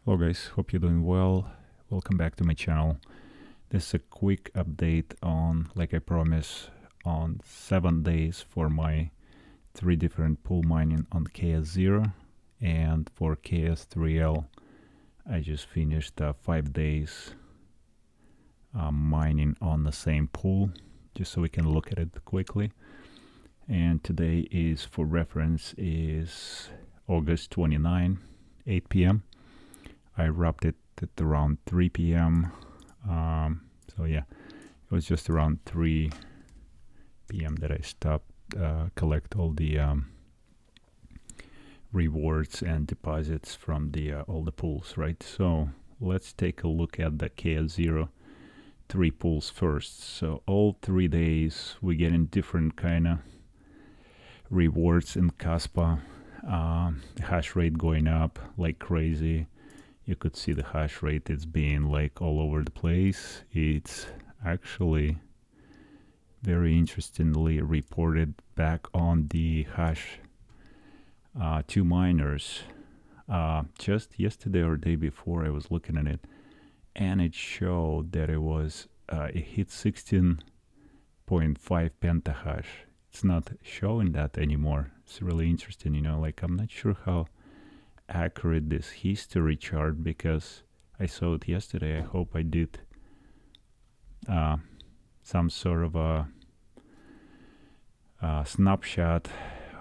Hello guys, hope you're doing well. Welcome back to my channel. This is a quick update on, like I promised, on 7 days for my 3 different pool mining on KS0, and for KS3L I just finished 5 days mining on the same pool, just so we can look at it quickly. And today is, for reference, is August 29, 8 p.m. I wrapped it at around 3 p.m. So yeah, it was just around 3 p.m. that I stopped collect all the rewards and deposits from the all the pools, right? So let's take a look at the KS0 3 pools first. So all 3 days we get in different kind of rewards in Kaspa. Hash rate going up like crazy. You could see the hash rate, it's being like all over the place. It's actually very interestingly reported back on the hash 2 miners. Just yesterday or day before I was looking at it, and it showed that it was it hit 16.5 pentahash. It's not showing that anymore. It's really interesting, you know, like I'm not sure how accurate this history chart, because I saw it yesterday. I hope I did some sort of a snapshot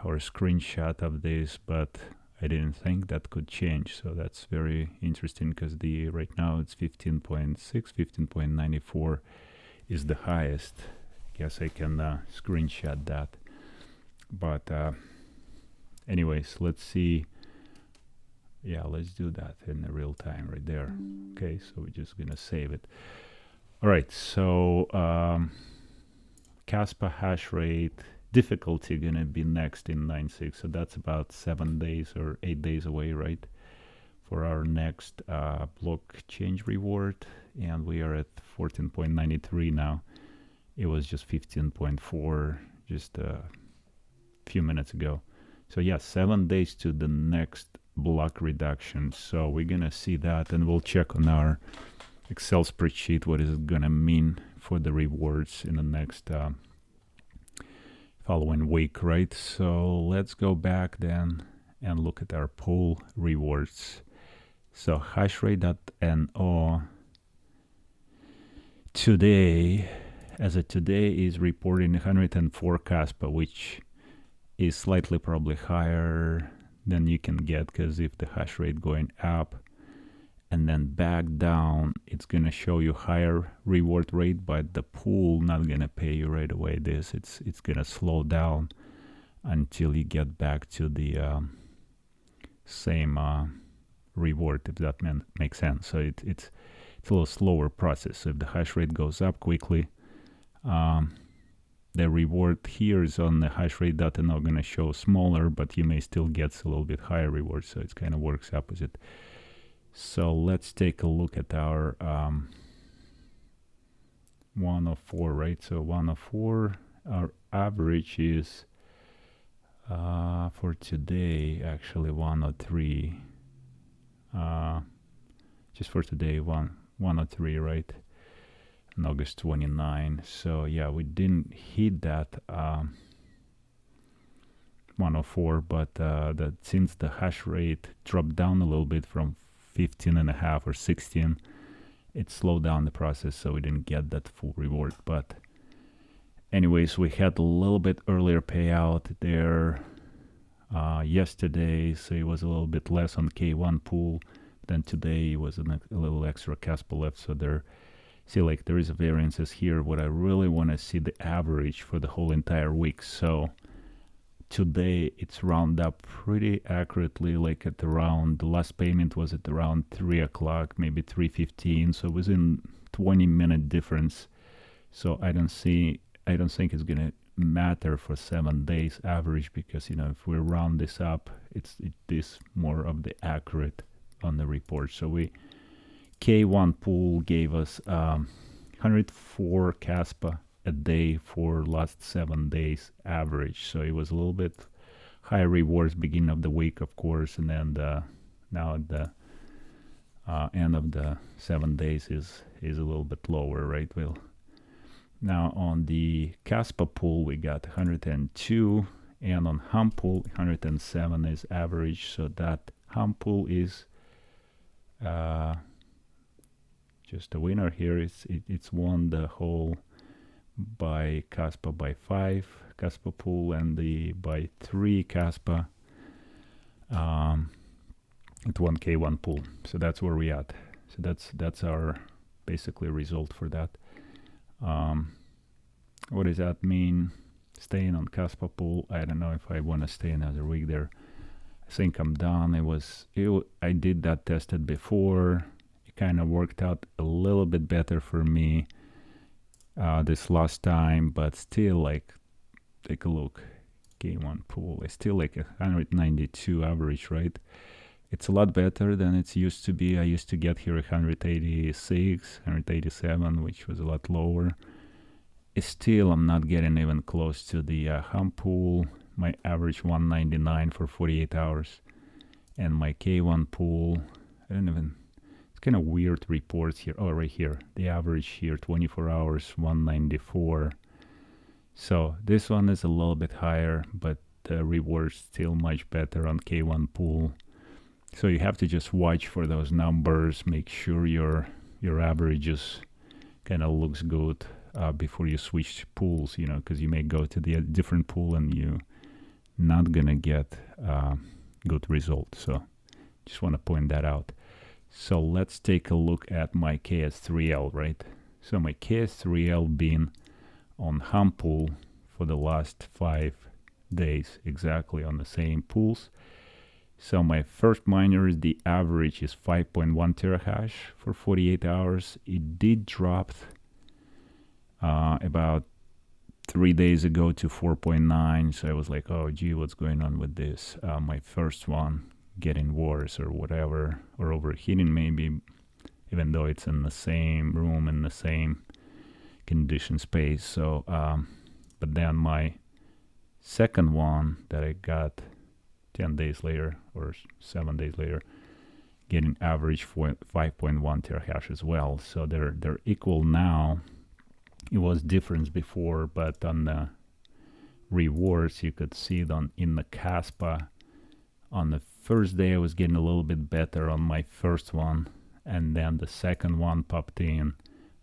or a screenshot of this, but I didn't think that could change. So that's very interesting, because the right now it's 15.6, 15.94 is the highest. I guess I can screenshot that. But anyways, let's see. Yeah, let's do that in real time right there. Okay, so we're just gonna save it. All right, so Kaspa hash rate difficulty gonna be next in 9.6, so that's about 7 days or 8 days away, right, for our next block change reward, and we are at 14.93 now. It was just 15.4 just a few minutes ago. So yeah, 7 days to the next block reduction. So we're gonna see that, and we'll check on our Excel spreadsheet what is it gonna mean for the rewards in the next following week, right? So let's go back then and look at our pool rewards. So hashrate.no today, as of today, is reporting 104 Kaspa, which is slightly probably higher than you can get, because if the hash rate going up and then back down, it's gonna show you higher reward rate, but the pool not gonna pay you right away. It's gonna slow down until you get back to the same reward, if that makes sense. So it's a little slower process. So if the hash rate goes up quickly, the reward here is on the hash rate data now going to show smaller, but you may still get a little bit higher reward. So it kind of works opposite. So let's take a look at our 104, right? So 104, our average is for today actually 103. Just for today, 103, right? On August 29. So yeah, we didn't hit that 104, but that since the hash rate dropped down a little bit from 15.5 or 16, it slowed down the process, so we didn't get that full reward. But anyways, we had a little bit earlier payout there yesterday, so it was a little bit less on K1 pool. Then today was a little extra Kaspa left, so there. See, like there is a variances here. What I really want to see the average for the whole entire week. So today it's round up pretty accurately, like at around, the last payment was at around 3 o'clock, maybe 3:15. So within 20-minute difference. So I don't think it's gonna matter for 7 days average, because you know, if we round this up, it is more of the accurate on the report. So K1 pool gave us 104 Kaspa a day for last 7 days average. So it was a little bit higher rewards beginning of the week, of course, and then now at the end of the 7 days is a little bit lower, right? Well, now on the Caspa pool we got 102, and on hum pool 107 is average. So that hum pool is just a winner here. It's won the whole by Caspa by 5 Caspa pool, and the by 3 Caspa at 1K1 pool. So that's where we at. So that's our basically result for that. What does that mean? Staying on Caspa pool, I don't know if I want to stay another week there. I think I'm done. I did that tested before. It kind of worked out a little bit better for me this last time, but still, like, take a look. K1 pool, it's still like 192 average, right? It's a lot better than it used to be. I used to get here 186, 187, which was a lot lower. Still, I'm not getting even close to the hum pool. My average 199 for 48 hours. And my K1 pool, I don't even, it's kind of weird reports here. Oh, right here. The average here, 24 hours, 194. So this one is a little bit higher, but the reward's still much better on K1 pool. So you have to just watch for those numbers, make sure your averages kind of looks good before you switch pools, you know, because you may go to the different pool and you not gonna get good results. So just want to point that out. So let's take a look at my KS3L, right? So my KS3L been on hum pool for the last 5 days, exactly on the same pools. So my first miner, the average is 5.1 terahash for 48 hours. It did drop about 3 days ago to 4.9. So I was like, oh gee, what's going on with this? My first one getting worse or whatever, or overheating maybe, even though it's in the same room, in the same condition space. So but then my second one that I got 10 days later or 7 days later, getting average for 5.1 terahash as well. So they're equal now. It was difference before, but on the rewards you could see it in the Caspa. On the first day I was getting a little bit better on my first one, and then the second one popped in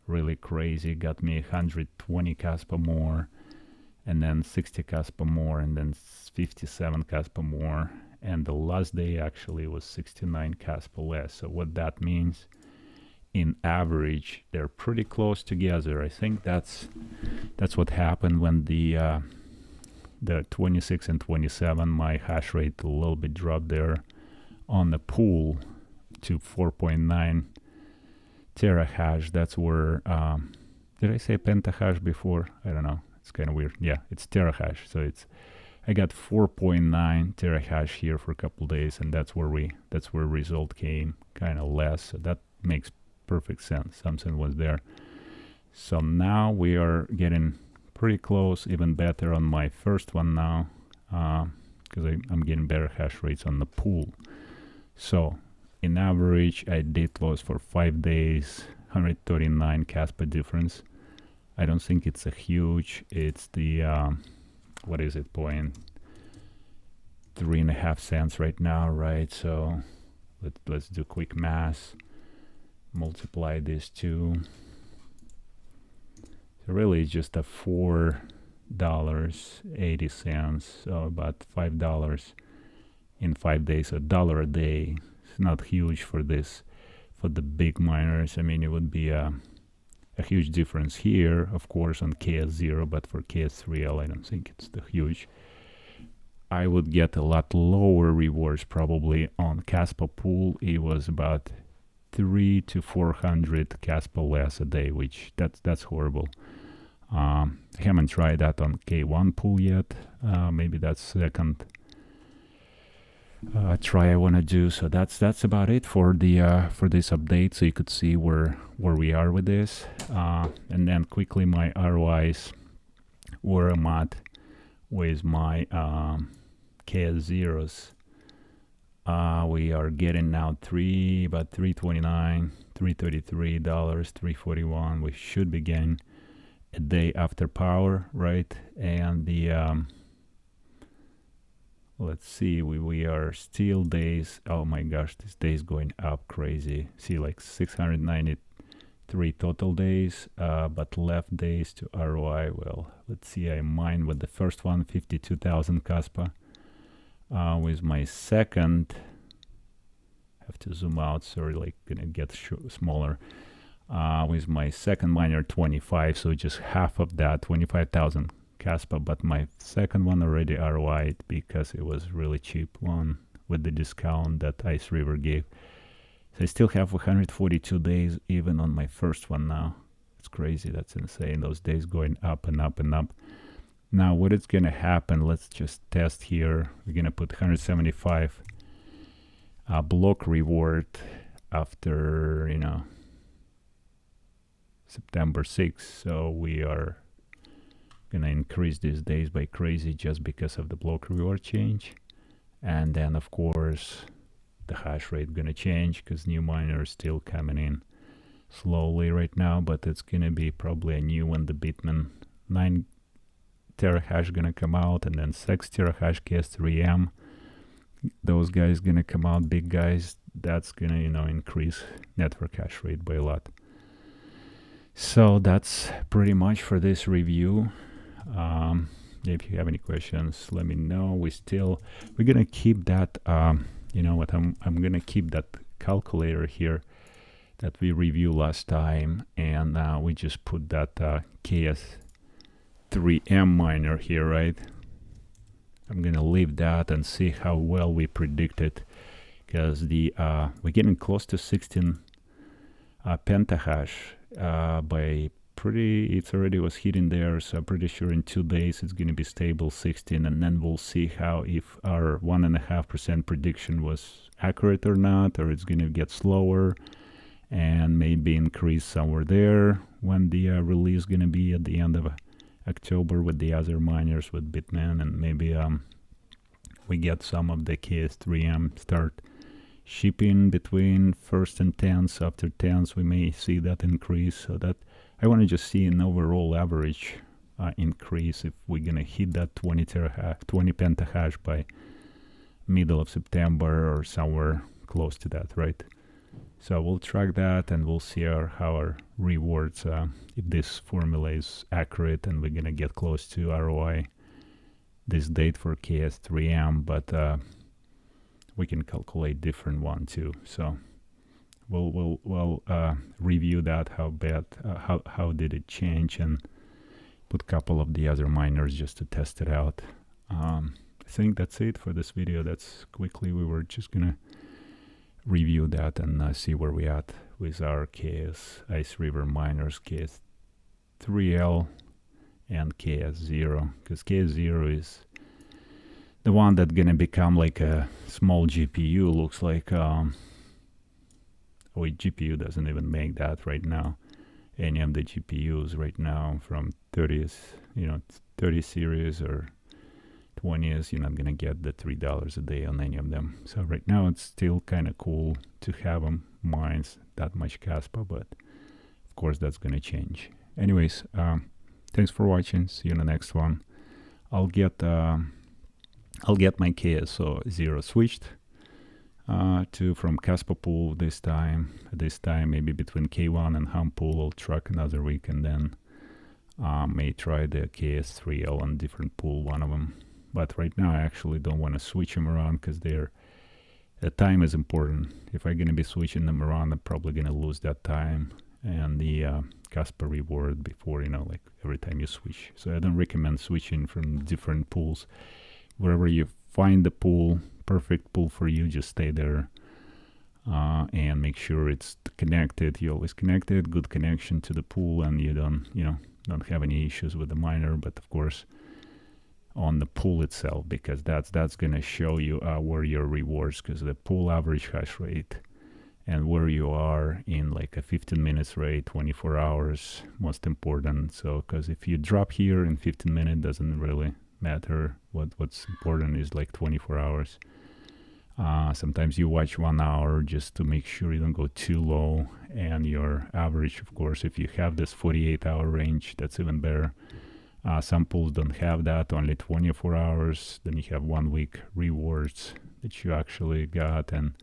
really crazy, got me 120 Caspa more, and then 60 Caspa more, and then 57 Caspa more, and the last day actually was 69 Caspa less. So what that means, in average, they're pretty close together. I think that's what happened when the 26 and 27, my hash rate a little bit dropped there on the pool to 4.9 terahash. That's where, did I say pentahash before? I don't know. It's kind of weird. Yeah, it's terahash. So I got 4.9 terahash here for a couple days, and that's where result came kind of less. So that makes perfect sense. Something was there. So now we are getting pretty close, even better on my first one now, because I'm getting better hash rates on the pool. So in average, I did lose for 5 days, 139 Caspa difference. I don't think it's a huge. It's the what is it, 3.5 cents right now, right? So let's do quick math. Multiply this two. So really it's just a $4.80, so about $5 in 5 days, $1 a day. It's not huge for this, for the big miners. I mean, it would be a huge difference here, of course, on KS0, but for KS3L, I don't think it's the huge. I would get a lot lower rewards probably on Caspa pool. It was about 300 to 400 Caspa less a day, which that's horrible. I haven't tried that on K1 pool yet. Maybe that's second try I want to do. So that's about it for the for this update. So you could see where we are with this, and then quickly my ROIs, where I'm at with my KS0s We are getting now about $3.29, $3.33, $3.41. We should be getting a day after power, right? And the let's see, we are still days. Oh my gosh, this day is going up crazy. See, like 693 total days, but left days to ROI. Well, let's see, I mined with the first one, 52,000 Kaspa. With my second, have to zoom out, sorry, like gonna get smaller. With my second miner, 25, so just half of that, 25,000 Kaspa, but my second one already ROI'd because it was really cheap one with the discount that Iceriver gave. So I still have 142 days even on my first one now. It's crazy, that's insane. Those days going up and up and up. Now what is gonna happen, let's just test here. We're gonna put 175 block reward after, you know, September 6th. So we are gonna increase these days by crazy just because of the block reward change. And then of course the hash rate gonna change because new miners still coming in slowly right now, but it's gonna be probably a new one, the Bitman 9 terahash gonna come out, and then 6 terahash KS3M. Those guys gonna come out, big guys. That's gonna, you know, increase network hash rate by a lot. So that's pretty much for this review. If you have any questions, let me know. We're gonna keep that. You know what? I'm gonna keep that calculator here that we reviewed last time, and we just put that KS3M miner here, right? I'm gonna leave that and see how well we predicted, because the we're getting close to 16 pentahash by it already was hitting there, so I'm pretty sure in 2 days it's gonna be stable 16, and then we'll see how if our 1.5% prediction was accurate or not, or it's gonna get slower and maybe increase somewhere there when the release gonna be at the end of October with the other miners with Bitman, and maybe we get some of the KS3M start shipping between 1st and 10th. After 10th we may see that increase, so that I want to just see an overall average increase if we're gonna hit that 20 pentahash by middle of September or somewhere close to that, right? So we'll track that and we'll see how our rewards, if this formula is accurate, and we're gonna get close to ROI this date for KS3M, but we can calculate different one too. So we'll review that, how did it change, and put a couple of the other miners just to test it out. I think that's it for this video. That's quickly, we were just gonna review that and see where we at with our KS Iceriver miners, KS3L and KS0, because KS0 is the one that's gonna become like a small GPU, looks like. GPU doesn't even make that right now. Any of the GPUs right now from 30s, 30 series or 20s, you're not gonna get the $3 a day on any of them. So right now it's still kind of cool to have them mines that much Kaspa, but of course that's gonna change. Anyways, thanks for watching. See you in the next one. I'll get my KS0 switched from Kaspa pool this time. Maybe between K1 and Hum pool I'll track another week, and then may try the KS3L on different pool, one of them. But right now I actually don't want to switch them around because the time is important. If I'm gonna be switching them around, I'm probably gonna lose that time and the Kaspa reward before, like every time you switch. So I don't recommend switching from different pools. Wherever you find the pool, perfect pool for you, just stay there and make sure it's connected. You always connected, good connection to the pool, and you don't have any issues with the miner. But of course on the pool itself, because that's gonna show you where your rewards, because the pool average hash rate and where you are in like a 15 minutes rate, 24 hours, most important. So because if you drop here in 15 minutes, doesn't really matter. What's important is like 24 hours Sometimes you watch 1 hour just to make sure you don't go too low, and your average, of course, if you have this 48-hour range, that's even better. Some pools don't have that, only 24 hours. Then you have 1 week rewards that you actually got, and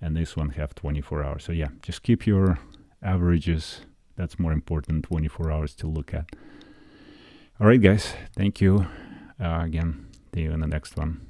this one have 24 hours. So yeah, just keep your averages. That's more important, 24 hours to look at. All right, guys, thank you. Again, see you in the next one.